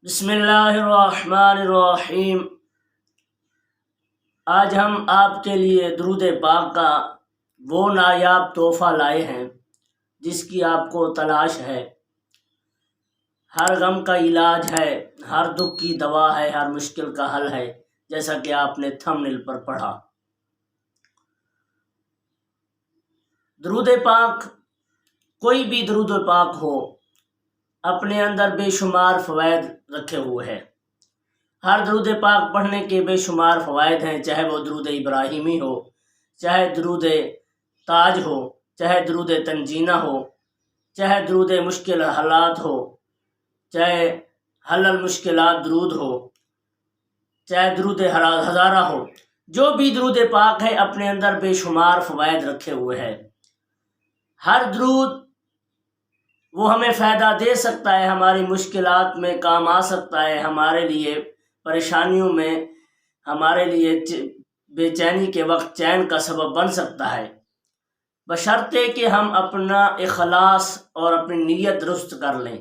بسم اللہ الرحمن الرحیم۔ آج ہم آپ کے لیے درود پاک کا وہ نایاب تحفہ لائے ہیں جس کی آپ کو تلاش ہے۔ ہر غم کا علاج ہے، ہر دکھ کی دوا ہے، ہر مشکل کا حل ہے، جیسا کہ آپ نے تھمبنیل پر پڑھا۔ درود پاک، کوئی بھی درود پاک ہو، اپنے اندر بے شمار فوائد رکھے ہوئے ہیں۔ ہر درود پاک پڑھنے کے بے شمار فوائد ہیں، چاہے وہ درود ابراہیمی ہو، چاہے درود تاج ہو، چاہے درود تنجینہ ہو، چاہے درود مشکل حالات ہو، چاہے حل المشکلات درود ہو، چاہے درود ہزارہ ہو۔ جو بھی درود پاک ہے اپنے اندر بے شمار فوائد رکھے ہوئے ہیں۔ ہر درود وہ ہمیں فائدہ دے سکتا ہے، ہماری مشکلات میں کام آ سکتا ہے، ہمارے لیے پریشانیوں میں، ہمارے لیے بے چینی کے وقت چین کا سبب بن سکتا ہے، بشرطے کہ ہم اپنا اخلاص اور اپنی نیت درست کر لیں۔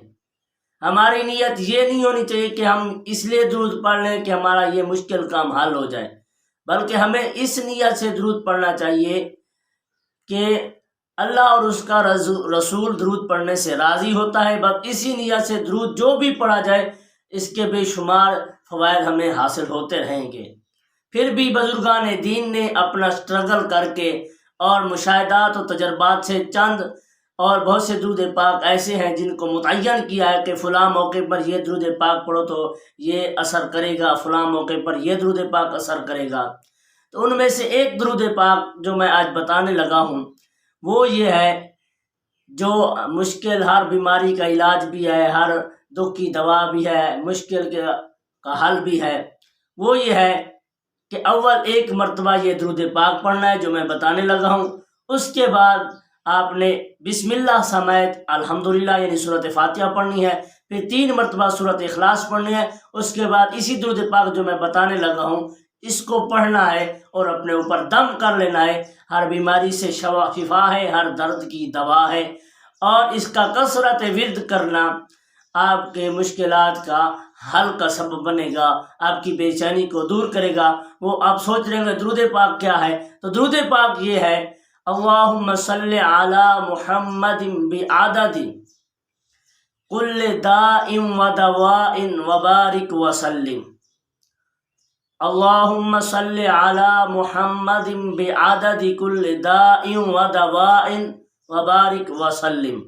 ہماری نیت یہ نہیں ہونی چاہیے کہ ہم اس لیے درود پڑھ لیں کہ ہمارا یہ مشکل کام حل ہو جائے، بلکہ ہمیں اس نیت سے درود پڑھنا چاہیے کہ اللہ اور اس کا رسول درود پڑھنے سے راضی ہوتا ہے۔ بس اسی نیت سے درود جو بھی پڑھا جائے اس کے بے شمار فوائد ہمیں حاصل ہوتے رہیں گے۔ پھر بھی بزرگان دین نے اپنا سٹرگل کر کے اور مشاہدات و تجربات سے چند اور بہت سے درود پاک ایسے ہیں جن کو متعین کیا ہے کہ فلاں موقع پر یہ درود پاک پڑھو تو یہ اثر کرے گا، فلاں موقع پر یہ درود پاک اثر کرے گا۔ تو ان میں سے ایک درود پاک جو میں آج بتانے لگا ہوں وہ یہ ہے، جو مشکل ہر بیماری کا علاج بھی ہے، ہر دکھ کی دوا بھی ہے، مشکل کا حل بھی ہے۔ وہ یہ ہے کہ اول ایک مرتبہ یہ درود پاک پڑھنا ہے جو میں بتانے لگا ہوں۔ اس کے بعد آپ نے بسم اللہ سمیت الحمدللہ یعنی سورۃ فاتحہ پڑھنی ہے، پھر 3 مرتبہ سورۃ اخلاص پڑھنی ہے۔ اس کے بعد اسی درود پاک جو میں بتانے لگا ہوں اس کو پڑھنا ہے اور اپنے اوپر دم کر لینا ہے۔ ہر بیماری سے شفا ہے، ہر درد کی دوا ہے، اور اس کا کثرت ورد کرنا آپ کے مشکلات کا حل کا سبب بنے گا، آپ کی بے چینی کو دور کرے گا۔ وہ آپ سوچ رہے ہیں درود پاک کیا ہے، تو درود پاک یہ ہے، اللہم صلی علی محمد بعدد کل داء و دواء وبارک وسلم۔ اللہم صلی علی محمد بعدد کل داء و دواء وبارک وسلم۔